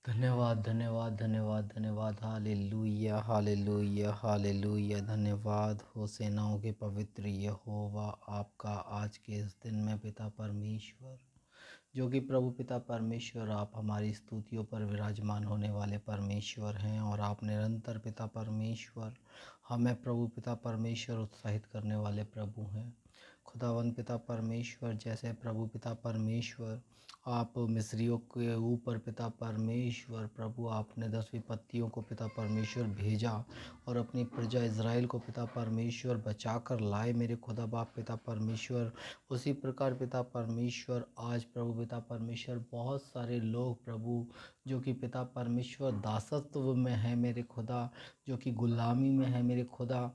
धन्यवाद, धन्यवाद, धन्यवाद, धन्यवाद। Hallelujah, hallelujah, hallelujah. धन्यवाद हो सेनाओं के पवित्र यहोवा आपका आज के इस दिन में पिता परमेश्वर, जो कि प्रभु पिता परमेश्वर आप हमारी स्तुतियों पर विराजमान होने वाले परमेश्वर हैं। और आप निरंतर पिता परमेश्वर हमें प्रभु पिता परमेश्वर उत्साहित करने वाले प्रभु हैं। खुदावन पिता परमेश्वर, जैसे प्रभु पिता परमेश्वर आप मिस्रियों के ऊपर पिता परमेश्वर प्रभु आपने 10 विपत्तियों को पिता परमेश्वर भेजा और अपनी प्रजा इज़राइल को पिता परमेश्वर बचा कर लाए मेरे खुदा बाप पिता परमेश्वर। उसी प्रकार पिता परमेश्वर आज प्रभु पिता परमेश्वर बहुत सारे लोग प्रभु जो कि पिता परमेश्वर दासत्व में है मेरे खुदा, जो कि गुलामी में है मेरे खुदा,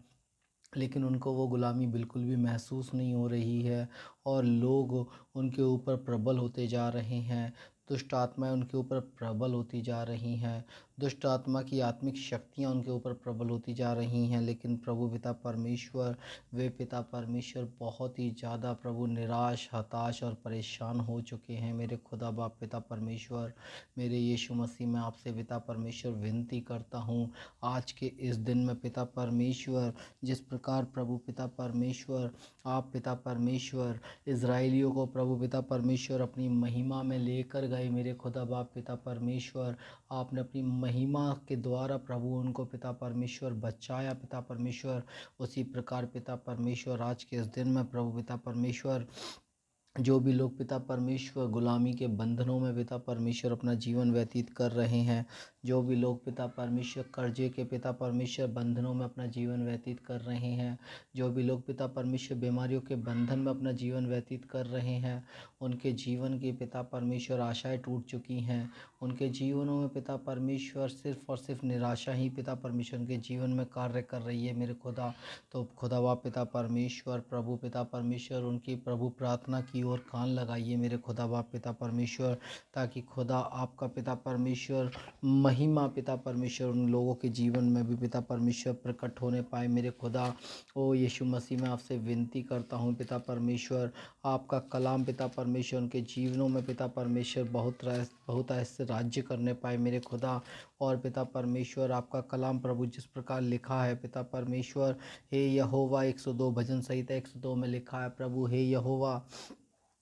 लेकिन उनको वो गुलामी बिल्कुल भी महसूस नहीं हो रही है और लोग उनके ऊपर प्रबल होते जा रहे हैं। दुष्ट आत्माएं उनके ऊपर प्रबल होती जा रही हैं। दुष्ट आत्मा की आत्मिक शक्तियां उनके ऊपर प्रबल होती जा रही हैं। लेकिन प्रभु पिता परमेश्वर, वे पिता परमेश्वर बहुत ही ज़्यादा प्रभु निराश, हताश और परेशान हो चुके हैं मेरे खुदा बाप पिता परमेश्वर। मेरे यीशु मसीह में आपसे पिता परमेश्वर विनती करता हूँ आज के इस दिन में पिता परमेश्वर, जिस प्रकार प्रभु पिता परमेश्वर आप पिता परमेश्वर इज़राइलियों को प्रभु पिता परमेश्वर अपनी महिमा में लेकर गए मेरे खुदा बाप पिता परमेश्वर, आपने अपनी महिमा के द्वारा प्रभु उनको पिता परमेश्वर बचाया पिता परमेश्वर। उसी प्रकार पिता परमेश्वर आज के इस दिन में प्रभु पिता परमेश्वर, जो भी लोग पिता परमेश्वर गुलामी के बंधनों में पिता परमेश्वर अपना जीवन व्यतीत कर रहे हैं, जो भी लोग पिता परमेश्वर कर्जे के पिता परमेश्वर बंधनों में अपना जीवन व्यतीत कर रहे हैं, जो भी लोग पिता परमेश्वर बीमारियों के बंधन में अपना जीवन व्यतीत कर रहे हैं, उनके जीवन की पिता परमेश्वर आशाएं टूट चुकी हैं। उनके जीवनों में पिता परमेश्वर सिर्फ और सिर्फ निराशा ही पिता परमेश्वर के जीवन में कार्य कर रही है मेरे खुदा। तो खुदा वा पिता परमेश्वर प्रभु पिता परमेश्वर उनकी प्रभु प्रार्थना की ओर कान लगाइए मेरे खुदा बाप पिता परमेश्वर, ताकि खुदा आपका पिता परमेश्वर महिमा पिता परमेश्वर उन लोगों के जीवन में भी पिता परमेश्वर प्रकट होने पाए मेरे खुदा। ओ यीशु मसीह में आपसे विनती करता हूँ पिता परमेश्वर, आपका कलाम पिता परमेश्वर उनके जीवनों में पिता परमेश्वर बहुत ऐसे राज्य करने पाए मेरे खुदा। और पिता परमेश्वर आपका कलाम प्रभु जिस प्रकार लिखा है पिता परमेश्वर, हे यहोवा 102 भजन संहिता 102 में लिखा है प्रभु, हे यहोवा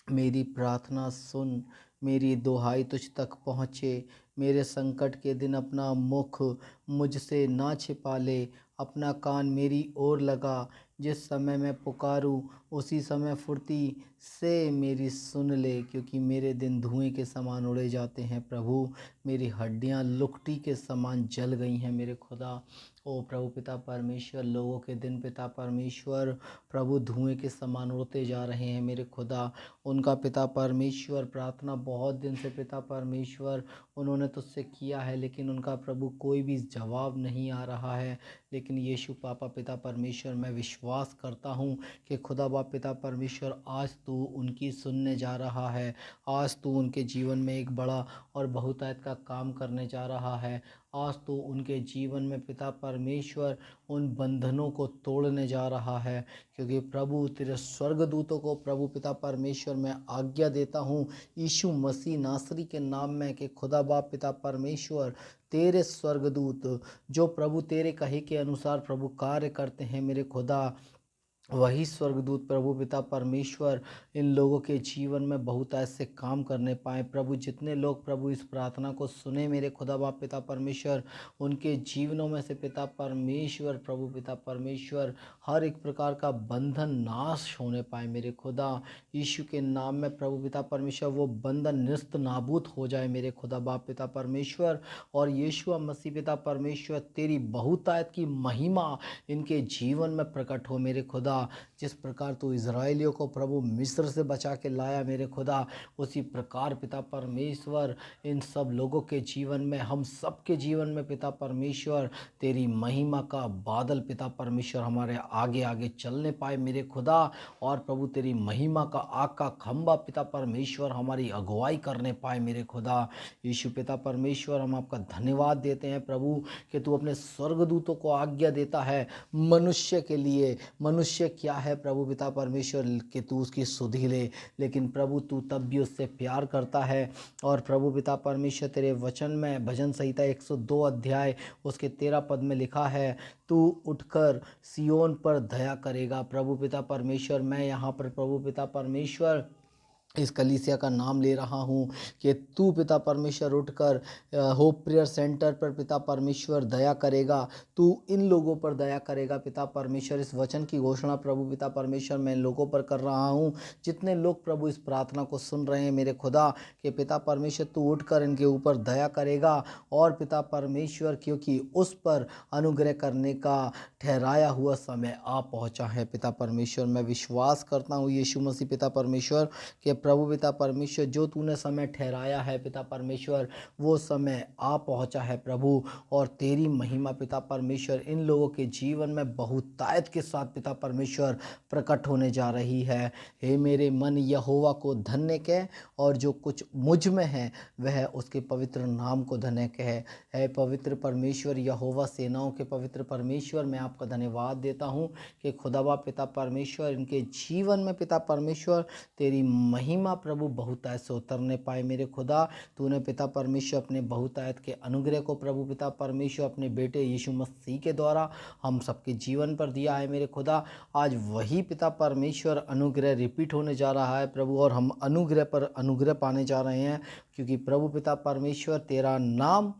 मेरी प्रार्थना सुन, मेरी दुहाई तुझ तक पहुँचे। मेरे संकट के दिन अपना मुख मुझसे ना छिपा ले, अपना कान मेरी ओर लगा। जिस समय मैं पुकारूं उसी समय फुर्ती से मेरी सुन ले, क्योंकि मेरे दिन धुएं के समान उड़े जाते हैं प्रभु, मेरी हड्डियां लुकटी के समान जल गई हैं मेरे खुदा। ओ प्रभु पिता परमेश्वर, लोगों के दिन पिता परमेश्वर प्रभु धुएं के समान उड़ते जा रहे हैं मेरे खुदा। उनका पिता परमेश्वर प्रार्थना बहुत दिन से पिता परमेश्वर उन्होंने तुझसे किया है, लेकिन उनका प्रभु कोई भी जवाब नहीं आ रहा है। लेकिन यीशु पापा पिता परमेश्वर मैं विश्वास करता हूँ कि खुदा बाप पिता परमेश्वर आज तू उनकी सुनने जा रहा है। आज तू उनके जीवन में एक बड़ा और बहुतायत का काम करने जा रहा है। आज तो उनके जीवन में पिता परमेश्वर उन बंधनों को तोड़ने जा रहा है, क्योंकि प्रभु तेरे स्वर्गदूतों को प्रभु पिता परमेश्वर मैं आज्ञा देता हूँ यीशु मसीह नासरी के नाम में कि खुदा बाप पिता परमेश्वर तेरे स्वर्गदूत जो प्रभु तेरे कहे के अनुसार प्रभु कार्य करते हैं मेरे खुदा, वही स्वर्गदूत प्रभु पिता परमेश्वर इन लोगों के जीवन में बहुत ऐसे काम करने पाए प्रभु। जितने लोग प्रभु इस प्रार्थना को सुने मेरे खुदा बाप पिता परमेश्वर, उनके जीवनों में से पिता परमेश्वर प्रभु पिता परमेश्वर हर एक प्रकार का बंधन नाश होने पाए मेरे खुदा। यीशु के नाम में प्रभु पिता परमेश्वर वो बंधन निस्त नाबूद हो जाए मेरे खुदा बाप पिता परमेश्वर। और यीशु मसीह पिता परमेश्वर तेरी बहुतायत की महिमा इनके जीवन में प्रकट हो मेरे खुदा। जिस प्रकार तू इज़राइलियों को प्रभु मिस्र से बचा के लाया मेरे खुदा, उसी प्रकार पिता परमेश्वर इन सब लोगों के जीवन में, हम सब के जीवन में पिता परमेश्वर तेरी महिमा का बादल पिता परमेश्वर हमारे आगे आगे चलने पाए मेरे खुदा। और प्रभु तेरी महिमा का आग का खंभा पिता परमेश्वर हमारी अगुवाई करने पाए मेरे खुदा। यीशु पिता परमेश्वर हम आपका धन्यवाद देते हैं प्रभु कि तू अपने स्वर्गदूतों को आज्ञा देता है मनुष्य मनुष्य क्या है प्रभु पिता परमेश्वर कि तू उसकी सुधि ले, लेकिन प्रभु तू तब भी उससे प्यार करता है। और प्रभु पिता परमेश्वर तेरे वचन में भजन संहिता 102 अध्याय उसके 13 पद में लिखा है, तू उठकर सियोन पर दया करेगा। प्रभु पिता परमेश्वर, मैं यहाँ पर प्रभु पिता परमेश्वर इस कलीसिया का नाम ले रहा हूँ कि तू पिता परमेश्वर उठकर होप प्रेयर सेंटर पर पिता परमेश्वर दया करेगा। तू इन लोगों पर दया करेगा पिता परमेश्वर। इस वचन की घोषणा प्रभु पिता परमेश्वर मैं इन लोगों पर कर रहा हूँ, जितने लोग प्रभु इस प्रार्थना को सुन रहे हैं मेरे खुदा, कि पिता परमेश्वर तू उठकर इनके ऊपर दया करेगा। और पिता परमेश्वर, क्योंकि उस पर अनुग्रह करने का ठहराया हुआ समय आ पहुँचा है पिता परमेश्वर। मैं विश्वास करता हूँ यीशु मसीह पिता परमेश्वर कि प्रभु पिता परमेश्वर जो तूने समय ठहराया है पिता परमेश्वर, वो समय आ पहुंचा है प्रभु। और तेरी महिमा पिता परमेश्वर इन लोगों के जीवन में बहुतायत के साथ पिता परमेश्वर प्रकट होने जा रही है। हे मेरे मन यहोवा को धन्य कह, और जो कुछ मुझ में है वह उसके पवित्र नाम को धन्य कह। है पवित्र परमेश्वर यहोवा सेनाओं के पवित्र परमेश्वर, मैं आपका धन्यवाद देता हूँ कि खुदावा पिता परमेश्वर इनके जीवन में पिता परमेश्वर तेरी महिमा प्रभु बहुतायत से उतरने पाए मेरे खुदा। तूने पिता परमेश्वर अपने बहुतायत के अनुग्रह को प्रभु पिता परमेश्वर अपने बेटे यीशु मसीह के द्वारा हम सबके जीवन पर दिया है मेरे खुदा। आज वही पिता परमेश्वर अनुग्रह रिपीट होने जा रहा है प्रभु, और हम अनुग्रह पर अनुग्रह पाने जा रहे हैं, क्योंकि प्रभु पिता परमेश्वर तेरा नाम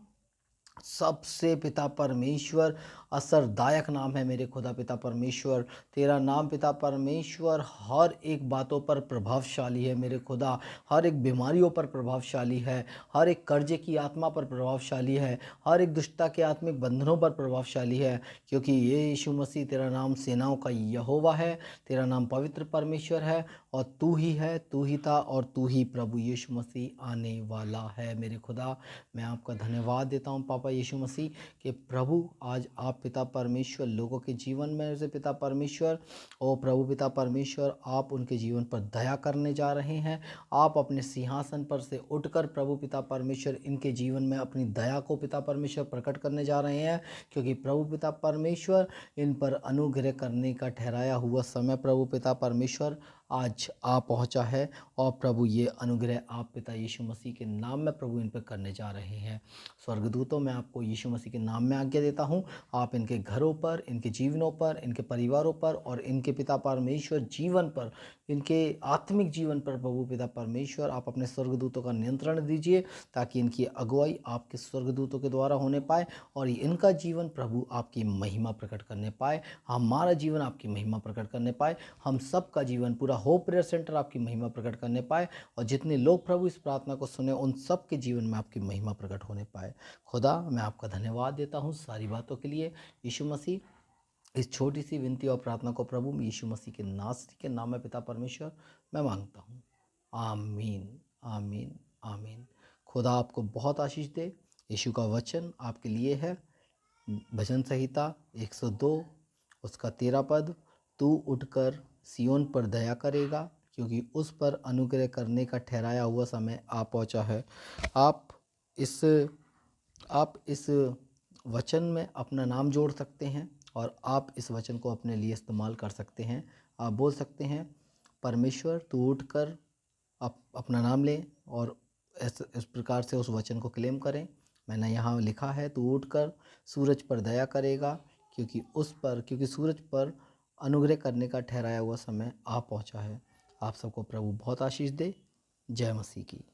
सबसे पिता परमेश्वर असरदायक नाम है मेरे खुदा पिता परमेश्वर। तेरा नाम पिता परमेश्वर हर एक बातों पर प्रभावशाली है मेरे खुदा, हर एक बीमारियों पर प्रभावशाली है, हर एक कर्जे की आत्मा पर प्रभावशाली है, हर एक दुष्टता के आत्मिक बंधनों पर प्रभावशाली है, क्योंकि ये यीशु मसीह तेरा नाम सेनाओं का यहोवा है, तेरा नाम पवित्र परमेश्वर है, और तू ही है, तू ही था और तू ही प्रभु यीशु मसीह आने वाला है मेरे खुदा। मैं आपका धन्यवाद देता हूँ पापा यीशु मसीह कि प्रभु आज आप पिता परमेश्वर लोगों के जीवन में से पिता परमेश्वर, ओ प्रभु पिता परमेश्वर आप उनके जीवन पर दया करने जा रहे हैं। आप अपने सिंहासन पर से उठकर प्रभु पिता परमेश्वर इनके जीवन में अपनी दया को पिता परमेश्वर प्रकट करने जा रहे हैं, क्योंकि प्रभु पिता परमेश्वर इन पर अनुग्रह करने का ठहराया हुआ समय प्रभु पिता परमेश्वर आज आ पहुंचा है। और प्रभु ये अनुग्रह आप पिता यीशु मसीह के नाम में प्रभु इन पर करने जा रहे हैं। स्वर्गदूतों मैं आपको यीशु मसीह के नाम में आज्ञा देता हूँ, आप इनके घरों पर, इनके जीवनों पर, इनके परिवारों पर और इनके पिता परमेश्वर जीवन पर, इनके आत्मिक जीवन पर प्रभु पिता परमेश्वर आप अपने स्वर्गदूतों का नियंत्रण दीजिए, ताकि इनकी अगुवाई आपके स्वर्गदूतों के द्वारा होने पाए और इनका जीवन प्रभु आपकी महिमा प्रकट करने पाए, हमारा जीवन आपकी महिमा प्रकट करने पाए, हम सब का जीवन पूरा होप प्रेयर सेंटर आपकी महिमा प्रकट करने पाए, और जितने लोग प्रभु इस प्रार्थना को सुने उन सब के जीवन में आपकी महिमा प्रकट होने पाए। खुदा मैं आपका धन्यवाद देता हूँ सारी बातों के लिए। यीशु मसीह इस छोटी सी विनती और प्रार्थना को प्रभु यीशु मसीह के नासरी के नाम में पिता परमेश्वर मैं मांगता हूँ। आमीन आमीन आमीन। खुदा आपको बहुत आशीष दे। यीशु का वचन आपके लिए है, भजन संहिता 102 उसका 13 पद, तू उठकर सियोन पर दया करेगा, क्योंकि उस पर अनुग्रह करने का ठहराया हुआ समय आ पहुंचा है। आप इस वचन में अपना नाम जोड़ सकते हैं, और आप इस वचन को अपने लिए इस्तेमाल कर सकते हैं। आप बोल सकते हैं, परमेश्वर तू उठकर अपना नाम लें, और इस प्रकार से उस वचन को क्लेम करें। मैंने यहाँ लिखा है, तू उठकर सूरज पर दया करेगा, क्योंकि सूरज पर अनुग्रह करने का ठहराया हुआ समय आ पहुँचा है। आप सबको प्रभु बहुत आशीष दे। जय मसीह की।